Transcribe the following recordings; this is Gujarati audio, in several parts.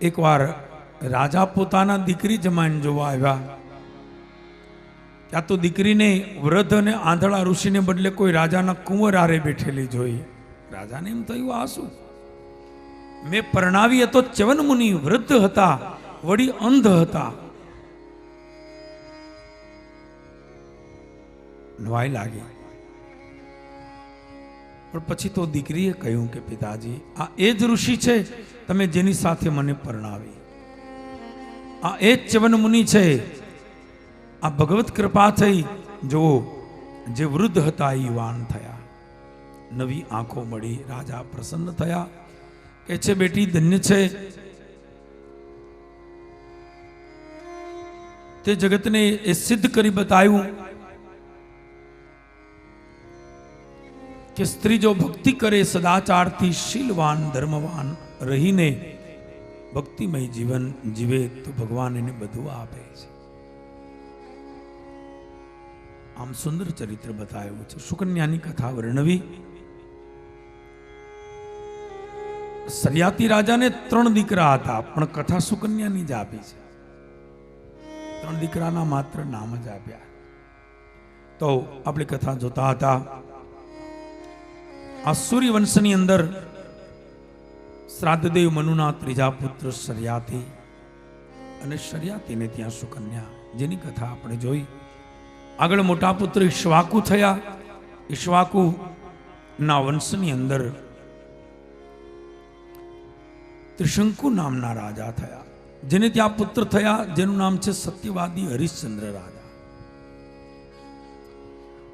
एक वार राजा पोताना दीकरी जमाईने जोवा आव्या। त्या तो दीकरी ने वृद्ध ने आंधळा ऋषि ने बदले कोई राजाना कुंवर आरे बैठेली जोई। राजा ने एम थयुं आ शुं? मैं परणावी हतो च्यवन मुनि वृद्ध हता वडी अंध हता। नवाई लागी। पण पछी तो दीकरीए कह्युं के पिताजी आ एज ऋषि छे तमे जेनी साथे मने परणावी, आ एज च्यवन मुनि छे। आ भगवत कृपा थई जो जे वृद्ध हता युवान थया, नवी आंखों मળી। राजा प्रसन्न थया के छे बेटी धन्य छे ते जगत ने ए सिद्ध करी बताव्યું कि स्त्री जो भक्ति करे सदाचार थी शीलवान धर्मवान रहीने भक्तिमय जीवन जीवे तो भगवान एने बधुं आपे छे। आम सुंदर चरित्र बताव्યું છે। સુકન્યાની कथा वर्णवी। સરિયાતી રાજાને 3 દીકરા હતા, પણ કથા સુકન્યાની જ આપી છે। 3 દીકરાના માત્ર નામ જ આપ્યા। તો આપણી કથા જોતા હતા। આ સૂર્યવંશની અંદર શ્રાદ્ધદેવ મનુના ત્રીજા પુત્ર સરિયાતી અને સરિયાતીને ત્યાં સુકન્યા, જેની કથા આપણે જોઈ। આગળ મોટા પુત્ર ઈક્ષ્વાકુ થયા। ઈક્ષ્વાકુ ના વંશની અંદર ત્રિશંકુ નામના રાજા થયા, જેને ત્યાં પુત્ર થયા જેનું નામ છે સત્યવાદી હરિશ્ચંદ્ર રાજા।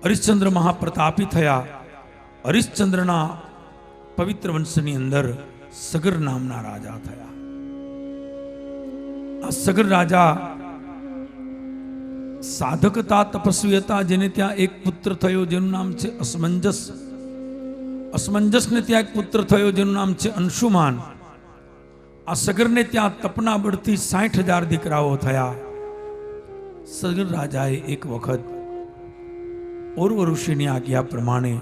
હરિશ્ચંદ્ર મહાપ્રતાપી થયા। હરિશ્ચંદ્રના પવિત્ર વંશની અંદર સગર નામના રાજા થયા। આ સગર રાજા साधक था, तपस्वी था, जेने त्या एक पुत्र थयो जेनु नाम छे असमंजस। असमंजस ने त्या एक पुत्र थयो जेनु नाम छे अंशुमान। आ सगर ने त्या तपना बळथी 60,000 दीकराओ थया। सगर राजाए एक वखत पूर्व ऋषिनी आज्ञा प्रमाणे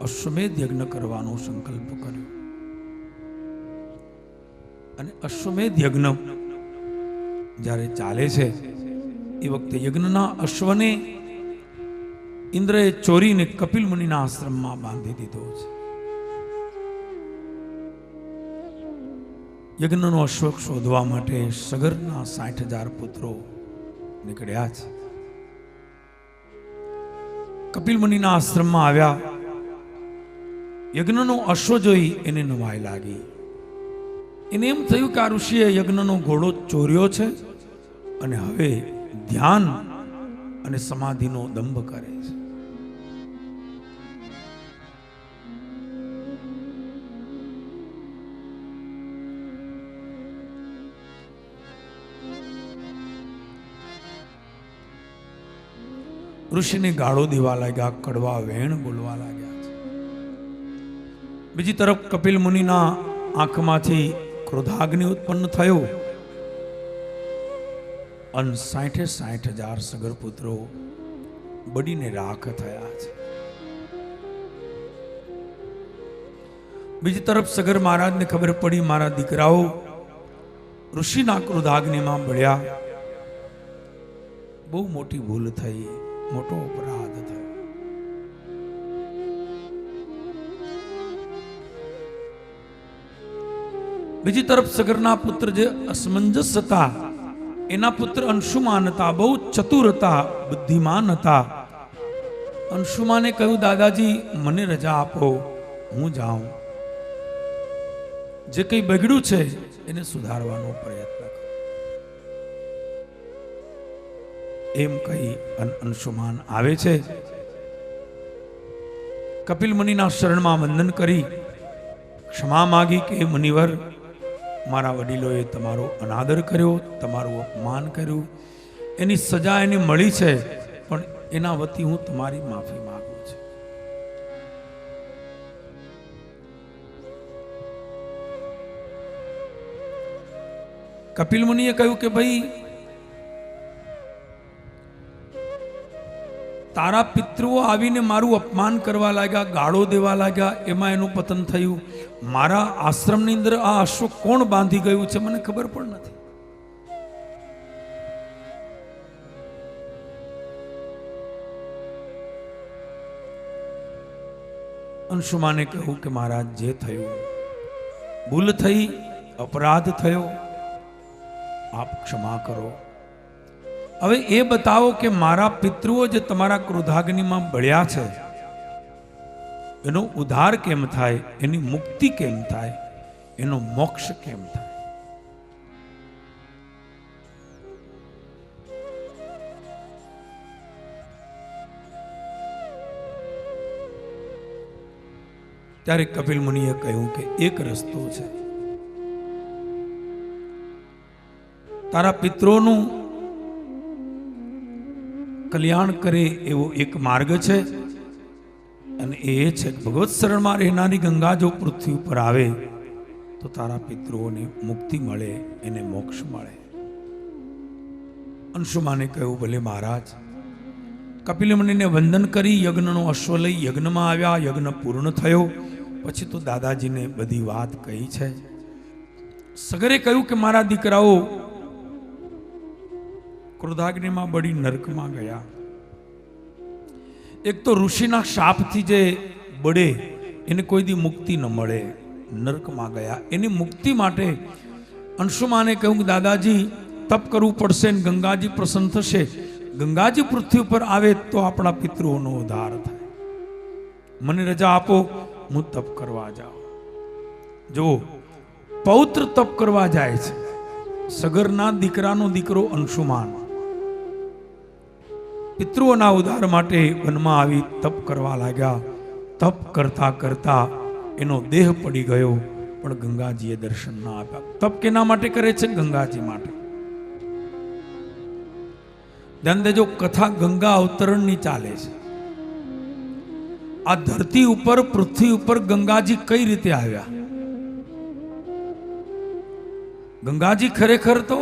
अश्वमेध यज्ञ करवानो संकल्प कर्यो। अने अश्वमेध यज्ञ ज्यारे चाले छे ए वखते यज्ञना अश्वने इंद्रए चोरीने कपिल मुनिना आश्रममां बांधी दीधो छे। यज्ञनो अश्व शोधवा माटे सगરના 60,000 पुत्रो નીકળ્યા છે। કપિલ મુનિના આશ્રમમાં આવ્યા। યજ્ઞનો અશ્વ જોઈ એને નવાઈ લાગી। એને એમ થયું કે આ ઋષિએ યજ્ઞનો ઘોડો ચોર્યો છે અને હવે ध्यान અને સમાધિનો દંભ કરે છે। ઋષિને ગાળો દેવા લાગ્યા, કડવા વેણ બોલવા લાગ્યા છે। બીજી તરફ કપિલ મુનિના આંખમાંથી ક્રોધાગ્નિ ઉત્પન્ન થયો અને 60,000 સગર પુત્રો બળીને રાખ થયા છે। બીજી તરફ સગર મહારાજને ખબર પડી મારા દીકરાઓ ઋષિના ક્રોધાગ્નિમાં બળ્યા, બહુ મોટી ભૂલ થઈ, મોટો અપરાધ થયો। બીજી તરફ સગરના પુત્ર જે અસમંજસ હતા એના પુત્ર અંશુમાન હતા, બહુ ચતુર હતા, બુદ્ધિમાન હતા। અંશુમાને કહ્યું દાદાજી મને રજા આપો, હું જાઉં, જે કંઈ બગડ્યું છે એને સુધારવાનો પ્રયત્ન કરો। એમ કહી અંશુમાન આવે છે। કપિલ મુનિના શરણમાં વંદન કરી ક્ષમા માગી કે મુનિવર મારા વડીલોએ તમારો અનાદર કર્યો, તમારું અપમાન કર્યું, એની સજા એને મળી છે, પણ એના વતી હું તમારી માફી માંગુ છું। કપિલ મુનિએ કહ્યું કે ભાઈ તારા પિતૃઓ આવીને મારું અપમાન કરવા લાગ્યા, ગાળો દેવા લાગ્યા, એમાં એનું પતન થયું. મારા આશ્રમની અંદર આ અશ્વ કોણ બાંધી ગયું છે મને ખબર પણ નથી. અંશુમાને કહ્યું કે મહારાજ, જે થયું ભૂલ થઈ, અપરાધ થયો, આપ ક્ષમા કરો. હવે એ બતાવો કે મારા પિતૃઓ જે તમારા ક્રોધાગ્નિમાં બળ્યા છે એનો ઉદ્ધાર કેમ થાય, એની મુક્તિ કેમ થાય, એનો મોક્ષ કેમ થાય. ત્યારે કપિલ મુનિએ કહ્યું કે એક રસ્તો છે. તારા પિતરોનું કલ્યાણ કરે એવો એક માર્ગ છે, અને એ છે કે ભગવત શરણમાં રહેનારી ગંગા જો પૃથ્વી ઉપર આવે તો તારા પિતૃઓને મુક્તિ મળે, એને મોક્ષ મળે. અંશુમાને કહ્યું, ભલે મહારાજ. કપિલ મુનિને વંદન કરી યજ્ઞનો અશ્વ લઈ યજ્ઞમાં આવ્યા. યજ્ઞ પૂર્ણ થયો પછી તો દાદાજીને બધી વાત કહી છે. સગરે કહ્યું કે મારા દીકરાઓ ક્રોધાગ્નિમાં બળી નરકમાં ગયા. એક તો ઋષિના શાપથી જે બળે એને કોઈ દી મુક્તિ ન મળે, નરકમાં ગયા. એની મુક્તિ માટે અંશુમાને કહ્યું કે દાદાજી તપ કરવું પડશે ને ગંગાજી પ્રસન્ન થશે. ગંગાજી પૃથ્વી ઉપર આવે તો આપણા પિતૃઓનો ઉદ્ધાર થાય. મને રજા આપો, હું તપ કરવા જાઉં. જો પૌત્ર તપ કરવા જાય છે. સગરના દીકરાનો દીકરો અંશુમાન પિતૃઓના ઉદ્ધાર માટે વનમાં આવી તપ કરવા લાગ્યા. તપ કરતા કરતા એનો દેહ પડી ગયો, પણ ગંગાજીએ દર્શન ના આપ્યા. તપ કેના માટે કરે છે? ગંગાજી માટે. ધ્યાન દેજો, કથા ગંગા અવતરણની ચાલે છે. આ ધરતી ઉપર, પૃથ્વી ઉપર ગંગાજી કઈ રીતે આવ્યા? ગંગાજી ખરેખર તો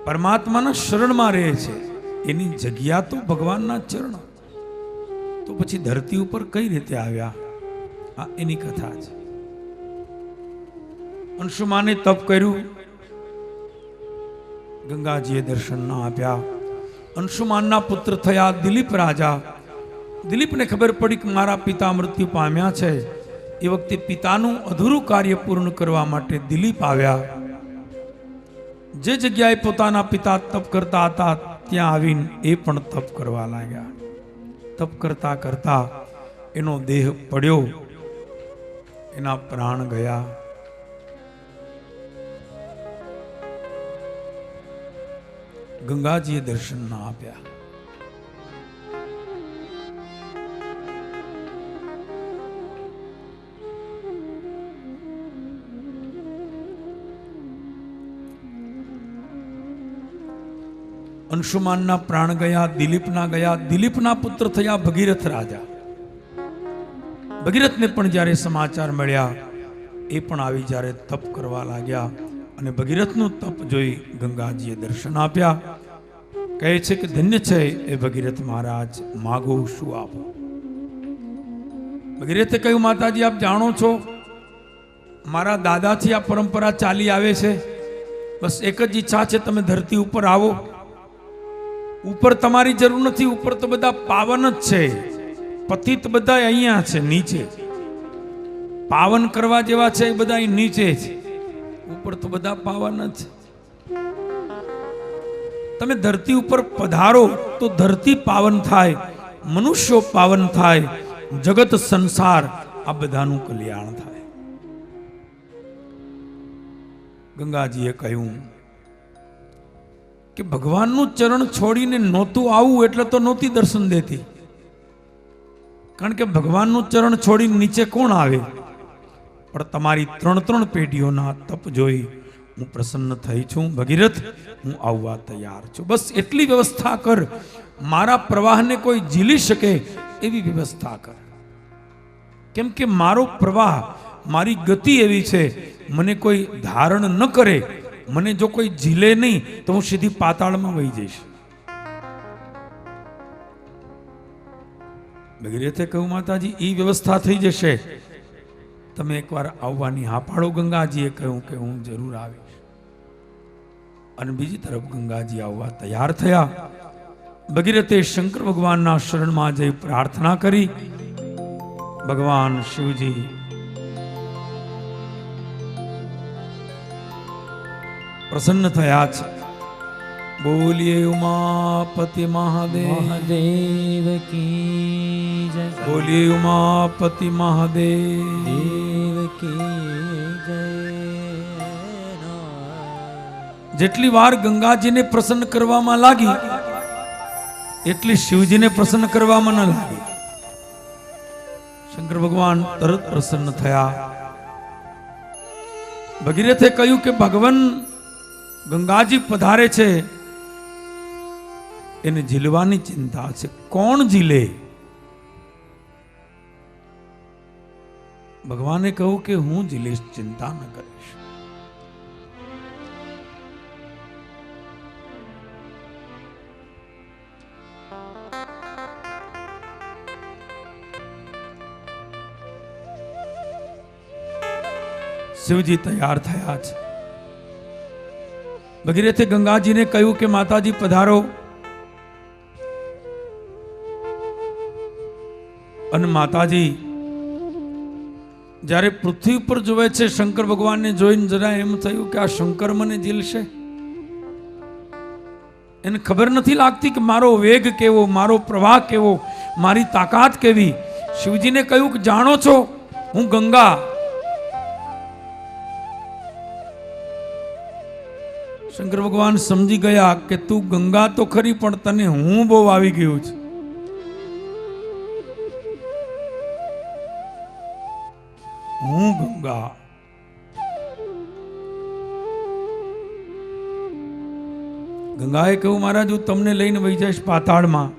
પરમાત્માના શરણમાં રહે છે. એની જગ્યા તો ભગવાનના ચરણ. તો પછી ધરતી ઉપર કઈ રીતે આવ્યા? આ એની કથા છે. અંશુમાને તપ કર્યું, ગંગાજીએ દર્શન ના આપ્યા. અંશુમાનના પુત્ર થયા દિલીપ રાજા. દિલીપને ખબર પડી કે મારા પિતા મૃત્યુ પામ્યા છે. એ વખતે પિતાનું અધૂરું કાર્ય પૂર્ણ કરવા માટે દિલીપ આવ્યા. જે જગ્યાએ પોતાના પિતા તપ કરતા હતા ત્યાં આવીને એ પણ તપ કરવા લાગ્યા. તપ કરતા કરતા એનો દેહ પડ્યો, એના પ્રાણ ગયા. ગંગાજીએ દર્શન ના આપ્યા. અંશુમાનના પ્રાણ ગયા, દિલીપના ગયા. દિલીપના પુત્ર થયા ભગીરથ રાજા. ભગીરથને પણ જ્યારે સમાચાર મળ્યા, એ પણ આવી જ્યારે તપ કરવા લાગ્યા. અને ભગીરથનું તપ જોઈ ગંગાજીએ દર્શન આપ્યા. કહે છે કે ધન્ય છે એ ભગીરથ મહારાજ, માગો શું આપો. ભગીરથે કહ્યું, માતાજી આપ જાણો છો મારા દાદાથી આ પરંપરા ચાલી આવે છે. બસ એક જ ઈચ્છા છે, તમે ધરતી ઉપર આવો. ઉપર તમારી જરૂર નથી, ઉપર તો બધા પાવન જ છે. પતિત બધા અહીંયા છે, નીચે પાવન કરવા જેવા છે એ બધા નીચે છે. ઉપર તો બધા પાવન જ છે. તમે ધરતી ઉપર પધારો તો ધરતી પાવન થાય, મનુષ્યો પાવન થાય, જગત સંસાર આ બધાનું કલ્યાણ થાય. ગંગાજીએ કહ્યું કે ભગવાનનું ચરણ છોડીને નહોતું આવવું એટલે તો નહોતી દર્શન દેતી. કારણ કે ભગવાનનું ચરણ છોડીને નીચે કોણ આવે? પણ તમારી 3 પેઢીઓના તપ જોઈ હું પ્રસન્ન થઈ છું. ભગીરથ, હું આવવા તૈયાર છું. બસ એટલી વ્યવસ્થા કર, મારા પ્રવાહને કોઈ ઝીલી શકે એવી વ્યવસ્થા કર. કેમ કે મારો પ્રવાહ, મારી ગતિ એવી છે, મને કોઈ ધારણ ન કરે, મને જો કોઈ ઝીલે નહીં તો હું સીધી પાતાળમાં વહી જઈશ. ભગીરથે કહ્યું માતાજી એ વ્યવસ્થા થઈ જશે, તમે એકવાર આવવાની હા પાડો. ગંગાજીએ કહ્યું કે હું જરૂર આવીશ. અને બીજી તરફ ગંગાજી આવવા તૈયાર થયા. ભગીરથે શંકર ભગવાનના શરણમાં જઈ પ્રાર્થના કરી. ભગવાન શિવજી પ્રસન્ન થયા છે. બોલીએ ઉમાપતિ મહાદેવ કી જય. બોલીએ ઉમાપતિ મહાદેવ કી જય. જેટલી વાર ગંગાજીને પ્રસન્ન કરવામાં લાગી એટલી શિવજીને પ્રસન્ન કરવામાં ન લાગી. શંકર ભગવાન તરત પ્રસન્ન થયા. ભગીરથે કહ્યું કે ભગવાન ગંગાજી પધારે છે, એને ઝીલવાની ચિંતા છે. કોણ ઝીલે? ભગવાને કહ્યું કે હું ઝીલીશ, ચિંતા ન કરીશ. શિવજી તૈયાર થયા છે. ભગીરથે ગંગાજીને કહ્યું કે માતાજી પધારો. અને માતાજી જ્યારે પૃથ્વી પર જોવે છે, શંકર ભગવાનને જોઈને જરા એમ થયું કે આ શંકર મને ઝીલશે. એને ખબર નથી લાગતી કે મારો વેગ કેવો, મારો પ્રવાહ કેવો, મારી તાકાત કેવી. શિવજીને કહ્યું કે જાણો છો હું ગંગા. શંકર ભગવાન સમજી ગયા કે તું ગંગા તો ખરી પણ તને હું બહુ આવી ગયું છે. હું ગંગા. ગંગાએ કહ્યું મહારાજ હું તમને લઈને વહી જઈશ પાતાળમાં.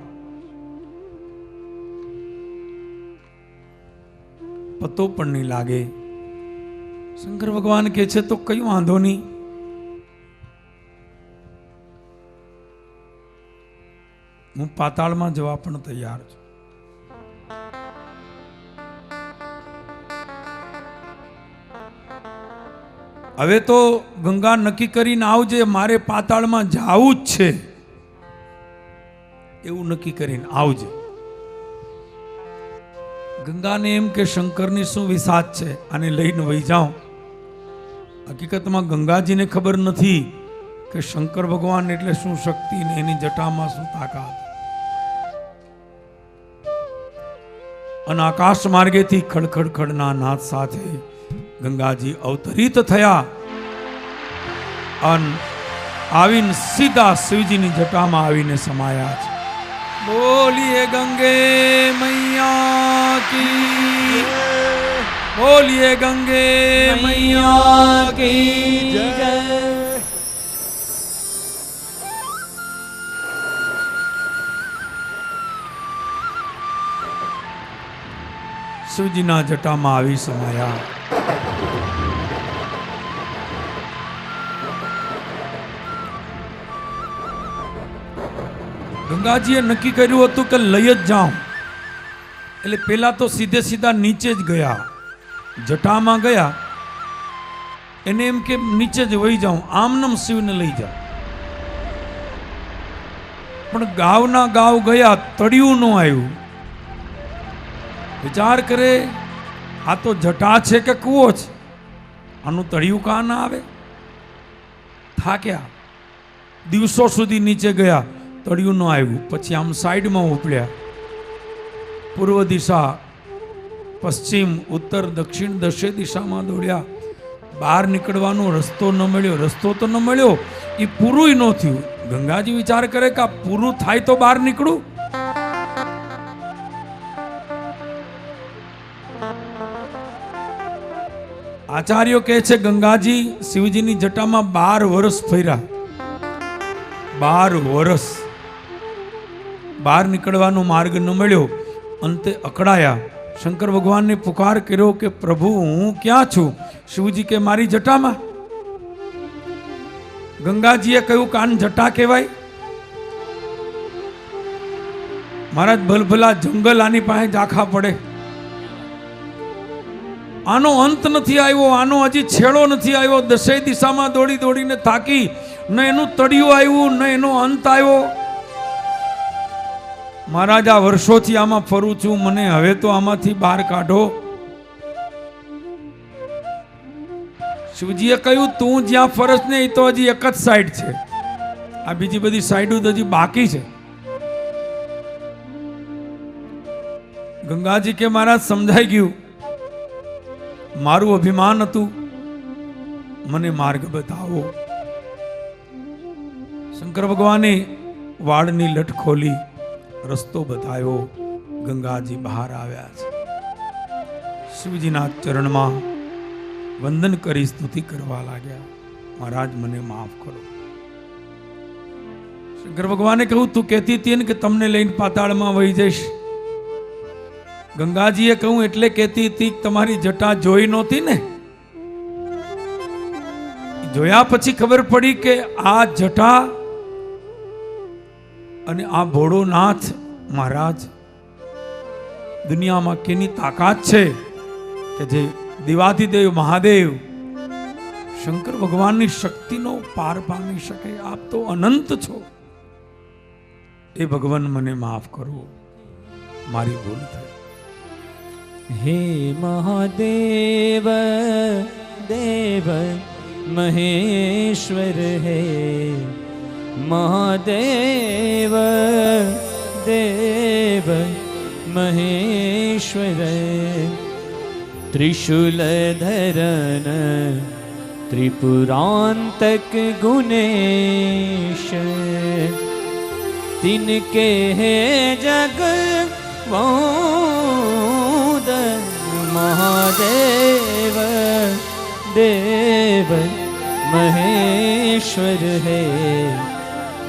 પતો પણ નહીં લાગે. શંકર ભગવાન કહે છે તો કયું વાંધો નહીં, હું પાતાળમાં જવા પણ તૈયાર છું. હવે તો ગંગા નક્કી કરીને આવજે, મારે પાતાળમાં જવું જ છે એવું નક્કી કરીને આવજે. ગંગાને એમ કે શંકરની શું વિસાત છે, આને લઈને વહી જાઉં. હકીકતમાં ગંગાજીને ખબર નથી કે શંકર ભગવાન એટલે શું શક્તિ ને એની જટામાં શું તાકાત. અને આકાશ માર્ગેથી ખડખડ ખડના નાદ સાથે ગંગાજી અવતરિત થયા અને આવીને સીધા શિવજીની જટામાં આવીને સમાયા છે. બોલીએ ગંગે મૈયા કી, બોલીએ ગંગે મૈયા કી જય. શિવજીના જટામાં આવી સમાયા. ગંગાજીએ નક્કી કર્યું હતું કે લઈ જ જાઉં, એટલે પેલા તો સીધે સીધા નીચે જ ગયા. જટામાં ગયા, એને એમ કે નીચે જ વહી જાઉં, આમનમ શિવને લઈ જાઉં. પણ ગાવના ગાવ ગયા, તળિયું ન આવ્યું. વિચાર કરે આ તો જટા છે કે કૂવો છે, આનું તળિયું કા ના આવે. થાક્યા, દિવસો સુધી નીચે ગયા, તળિયું ન આવ્યું. પછી આમ સાઈડમાં ઉપડ્યા. પૂર્વ દિશા, પશ્ચિમ, ઉત્તર, દક્ષિણ, દશે દિશામાં દોડ્યા. બહાર નીકળવાનો રસ્તો ન મળ્યો. રસ્તો તો ન મળ્યો, એ પૂરું ન થયું. ગંગાજી વિચાર કરે કે આ પૂરું થાય તો બહાર નીકળું. આચાર્યો કહે છે ગંગાજી શિવજીની જટામાં 12 વર્ષ ફર્યા. 12 વર્ષ બહાર નીકળવાનો માર્ગ ન મળ્યો. અંતે અકળાયા. શંકર ભગવાનને પુકાર કર્યો કે પ્રભુ હું ક્યાં છું? શિવજી કે મારી જટામાં. ગંગાજીએ કહ્યું કાન જટા કહેવાય. મહારાજ ભલભલા જંગલ આની પાસે ઝાંખા પડે, આનો અંત નથી આવ્યો, આનો હજી છેડો નથી આવ્યો. દસે દિશામાં દોડી દોડીને થાકી, ન એનું તળિયું આવ્યું, ન એનો અંત આવ્યો. મહારાજ આ વર્ષોથી આમાં ફરું છું, મને હવે તો આમાંથી બહાર કાઢો. શિવજીએ કહ્યું તું જ્યાં ફરસ ને એ તો હજી એક જ સાઈડ છે, આ બીજી બધી સાઈડો તો હજી બાકી છે. ગંગાજી કે મહારાજ સમજાઈ ગયું, મારું અભિમાન હતું, મને માર્ગ બતાવો. શંકર ભગવાને વાળની લટ ખોલી, રસ્તો બતાવ્યો. ગંગાજી બહાર આવ્યા છે. શિવજીના ચરણમાં વંદન કરી સ્તુતિ કરવા લાગ્યા. મહારાજ મને માફ કરો. શંકર ભગવાને કહ્યું તું કહેતી હતી ને કે તમને લઈને પાતાળમાં વહી જઈશ. ગંગાજીએ કહ્યું એટલે કહેતી હતી તમારી જટા જોઈ નહોતી ને, જોયા પછી ખબર પડી કે આ જટા અને આ ભોળોનાથ મહારાજ દુનિયામાં કેની તાકાત છે કે જે દેવાધિદેવ મહાદેવ શંકર ભગવાનની શક્તિનો પાર પામી શકે. આપ તો અનંત છો. એ ભગવાન મને માફ કરો, મારી ભૂલ થઈ. हे महादेव देव महेश्वर है, महादेव देव महेश्वर, त्रिशूल धरन त्रिपुरांतक गुणेश, तिनके है जग महादेव देव महेश्वर है,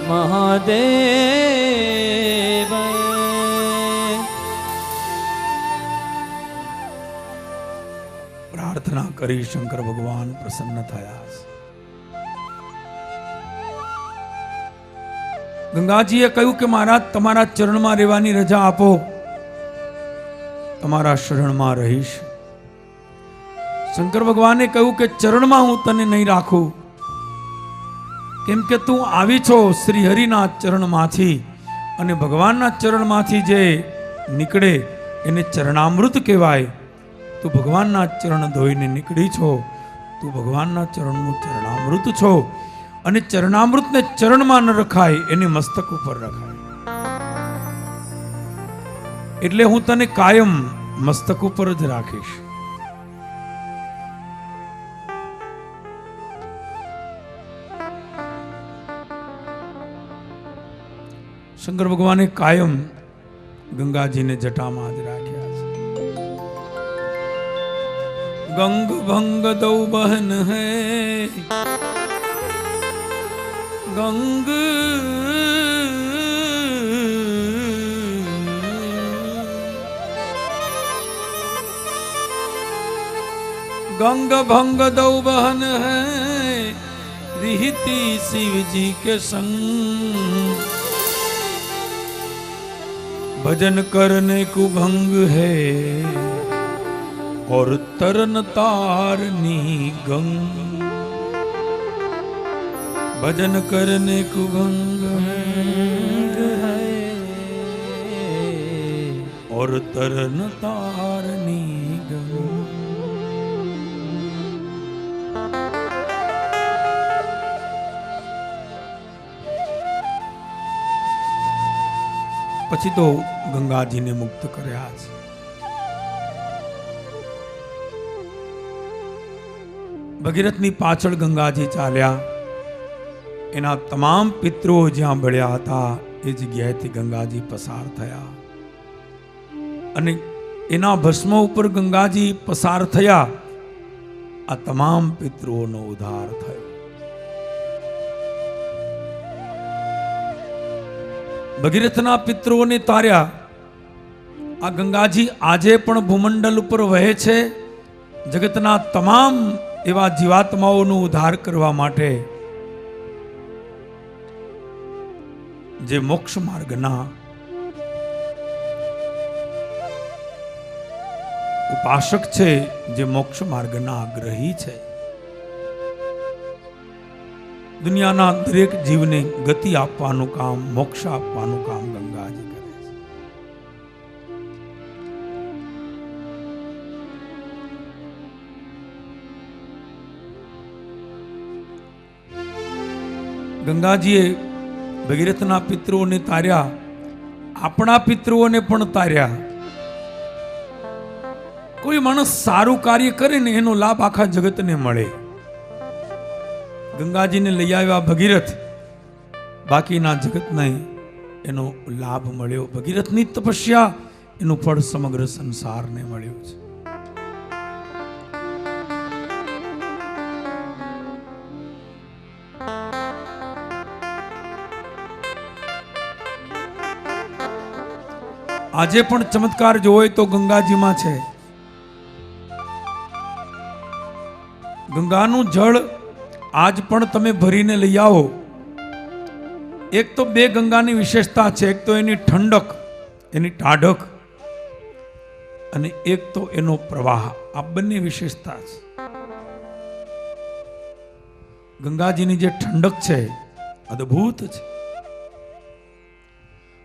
महादेव. પ્રાર્થના કરી શંકર ભગવાન પ્રસન્ન થયા. ગંગાજીએ કહ્યું કે મહારાજ તમારા ચરણમાં રહેવાની રજા આપો, તમારા શરણમાં રહીશ. શંકર ભગવાને કહ્યું કે ચરણમાં હું તને નહીં રાખું, કેમ કે તું આવી છો શ્રી હરિના ચરણમાંથી, અને ભગવાનના ચરણમાંથી જે નીકળે એને ચરણામૃત કહેવાય. તું ભગવાનના ચરણ ધોઈને નીકળી છો, તું ભગવાનના ચરણનું ચરણામૃત છો, અને ચરણામૃતને ચરણમાં ન રખાય, એને મસ્તક ઉપર રખાય. એટલે હું તને કાયમ મસ્તક ઉપર જ રાખીશ. શંકર ભગવાને કાયમ ગંગાજીને જટામાં જ રાખ્યા છે. ગંગ ભંગ દૌ બહન હૈ, ગંગ गंग भंग दो बहन है, रिहती शिव जी के संग, भजन करने को भंग है और तरन तारनी गंग, भजन करने को भंग है और तरन तारनी गंग. પછી તો ગંગાજીને મુક્ત કર્યા છે. ભગીરથની પાછળ ગંગાજી ચાલ્યા. એના તમામ પિતૃઓ જ્યાં બળ્યા હતા એ જગ્યાએથી ગંગાજી પસાર થયા, અને એના ભસ્મ ઉપર ગંગાજી પસાર થયા. આ તમામ પિતૃઓનો ઉદ્ધાર થયો. ભગીરથના પિતૃઓને તાર્યા. આ ગંગાજી આજે પણ ભૂમંડળ ઉપર વહે છે. જગતના તમામ એવા જીવાત્માઓનો ઉદ્ધાર કરવા માટે, જે મોક્ષ માર્ગના ઉપાસક છે જે મોક્ષ માર્ગના આગ્રહી છે. દુનિયાના દરેક જીવને ગતિ આપવાનું કામ, મોક્ષ આપવાનું કામ ગંગાજી કરે છે. ગંગાજીએ ભગીરથના પિતૃઓને તાર્યા, આપણા પિતૃઓને પણ તાર્યા. કોઈ માણસ સારું કાર્ય કરે ને એનો લાભ આખા જગતને મળે. ગંગાજીને લઈ આવ્યા ભગીરથ, બાકીના જગતને એનો લાભ મળ્યો. ભગીરથની તપસ્યા એનું ફળ સમગ્ર સંસારને મળ્યું છે. આજે પણ ચમત્કાર જોવો તો ગંગાજીમાં છે. ગંગાનું જળ આજ પણ તમે ભરીને લઈ આવો. એક તો બે ગંગાની વિશેષતા છે, એક તો એની ઠંડક, એની ટાઢક, અને એક તો એનો પ્રવાહ. આ બંને વિશેષતા છે. ગંગાજીની જે ઠંડક છે અદ્ભુત છે.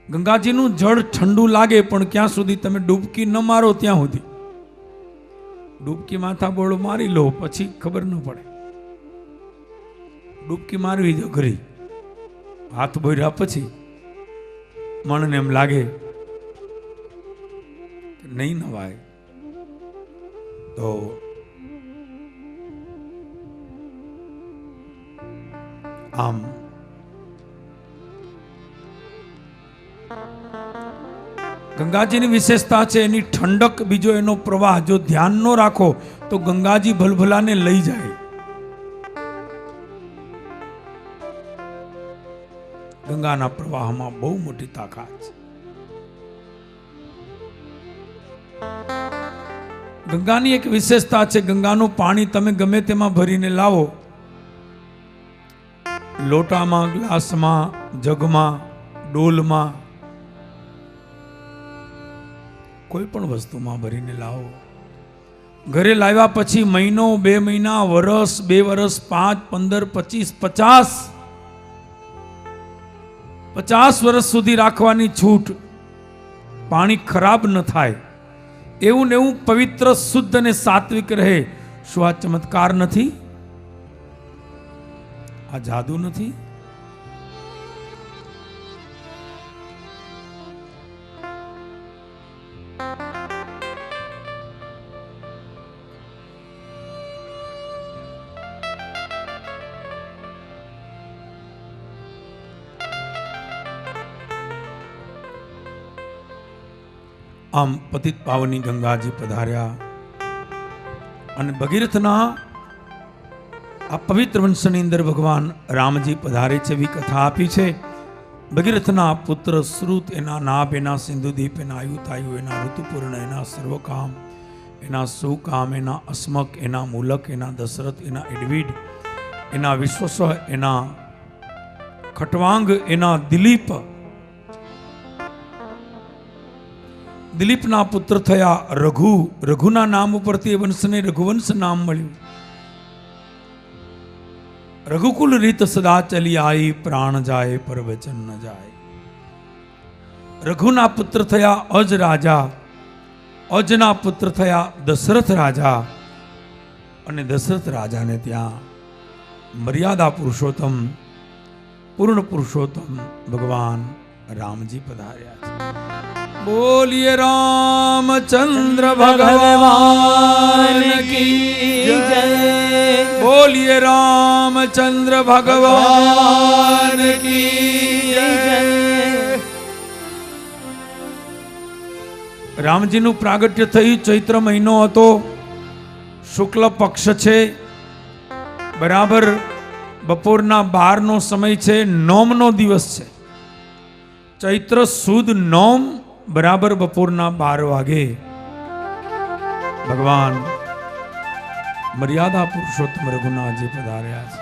ગંગાજીનું જળ ઠંડુ લાગે પણ ક્યાં સુધી તમે ડૂબકી ન મારો ત્યાં સુધી. ડૂબકી માથા બોળો મારી લો પછી ખબર ન પડે. ડૂબકી મારવી જ અઘરી. હાથ બોર્યા પછી મનને એમ લાગે કે નહીં નવાય. તો આમ ગંગાજીની વિશેષતા છે એની ઠંડક, બીજો એનો પ્રવાહ. જો ધ્યાન ન રાખો તો ગંગાજી ભલભલાને લઈ જાય. ગંગાના પ્રવાહમાં બહુ મોટી તાકાત છે. ગંગાની એક વિશેષતા છે, ગંગાનું પાણી તમે ગમે તેમાં ભરીને લાવો, લોટામાં, ગ્લાસમાં, જગમાં, ડોલમાં, કોઈ પણ વસ્તુમાં ભરીને લાવો. ઘરે લાવ્યા પછી મહિનો, 2 મહિના, વર્ષ, 2 વર્ષ, 5, 15, 25, 50 વર્ષ સુધી રાખવાની છૂટ. પાણી ખરાબ ન થાય, એવું ને એવું પવિત્ર, શુદ્ધ અને સાત્વિક રહે. શું આ ચમત્કાર નથી? આ જાદુ નથી? આમ પતિત પાવની ગંગાજી પધાર્યા અને ભગીરથના આ પવિત્ર વંશની અંદર ભગવાન રામજી પધારે છે એવી કથા આપી છે. ભગીરથના પુત્ર શ્રુત, એના નાભ, એના સિંધુદીપ, એના આયુતાયુ, એના ઋતુપૂર્ણ, એના સર્વકામ, એના સુકામ, એના અસ્મક, એના મૂલક, એના દશરથ, એના એડવિડ, એના વિશ્વસહ, એના ખટવાંગ, એના દિલીપ. દિલીપના પુત્ર થયા રઘુ. રઘુના નામ ઉપરથી એ વંશને રઘુવંશ નામ મળ્યું. રઘુકુલ રીત સદા ચલી આઈ, પ્રાણ જાય પર વચન ન જાય. રઘુના પુત્ર થયા અજ રાજા, અજના પુત્ર થયા દશરથ રાજા, અને દશરથ રાજાને ત્યાં મર્યાદા પુરુષોત્તમ, પૂર્ણ પુરુષોત્તમ ભગવાન રામજી પધાર્યા છે. બોલીએ રામચંદ્ર ભગવાન કી જય. બોલીએ રામચંદ્ર ભગવાન કી જય. રામજીનું પ્રાગટ્ય થયું ચૈત્ર મહિનો હતો, શુક્લ પક્ષ છે, બરાબર બપોરના 12નો સમય છે, નોમનો દિવસ છે. ચૈત્ર સુદ નોમ બરાબર બપોરના 12 વાગે ભગવાન મર્યાદા પુરુષોત્તમ રઘુનાથજી પધાર્યા છે.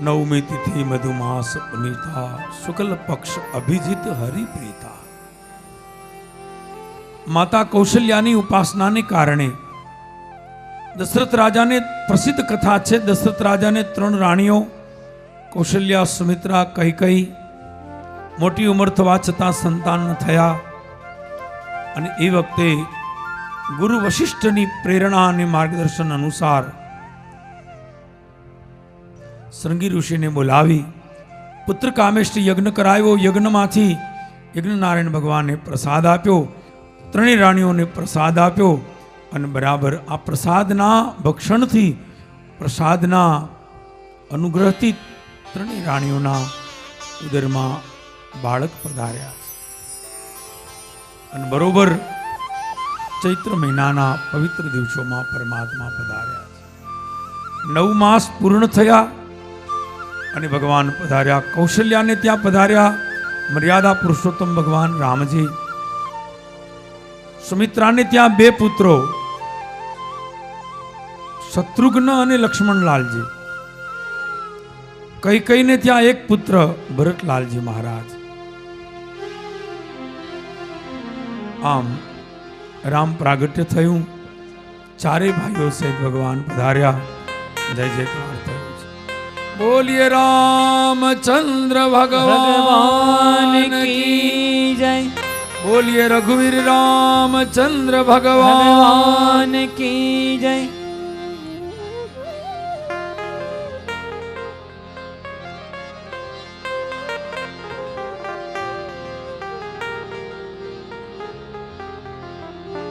નવમી તિથિ મધુમાસ પુનીતા શુક્લ પક્ષ અભિજીત હરિપ્રીતા. માતા કૌશલ્યાની ઉપાસનાને કારણે દશરથ રાજાને પ્રસિદ્ધ કથા છે. દશરથ રાજાને 3 રાણીઓ કૌશલ્યા, સુમિત્રા, કૈકેયી મોટી ઉંમર થવા છતાં સંતાન ન થયા. અને એ વખતે ગુરુ વશિષ્ઠની પ્રેરણા અને માર્ગદર્શન અનુસાર શૃંગી ઋષિને બોલાવી પુત્ર કામેષ્ટિ યજ્ઞ કરાવ્યો. યજ્ઞમાંથી યજ્ઞનારાયણ ભગવાને પ્રસાદ આપ્યો, 3 રાણીઓને પ્રસાદ આપ્યો. અને બરાબર આ પ્રસાદના ભક્ષણથી, પ્રસાદના અનુગ્રહથી 3 રાણીઓના ઉદરમાં બાળક પધાર્યા. અને બરોબર ચૈત્ર મહિનાના પવિત્ર દિવસોમાં પરમાત્મા પધાર્યા. 9 માસ પૂર્ણ થયા અને ભગવાન પધાર્યા. કૌશલ્યાને ત્યાં પધાર્યા મર્યાદા પુરુષોત્તમ ભગવાન રામજી. સુમિત્રાને ત્યાં 2 પુત્રો શત્રુઘ્ન અને લક્ષ્મણલાલજી. કૈકેયીને ત્યાં 1 પુત્ર ભરતલાલજી મહારાજ. આમ રામ પ્રાગટ્ય થયું. 4 ભાઈઓ સહિત ભગવાન પધાર્યા. જય જયકાર થયો છે. બોલીએ રામચંદ્ર ભગવાન કી જય. બોલીએ રઘુવીર રામચંદ્ર ભગવાન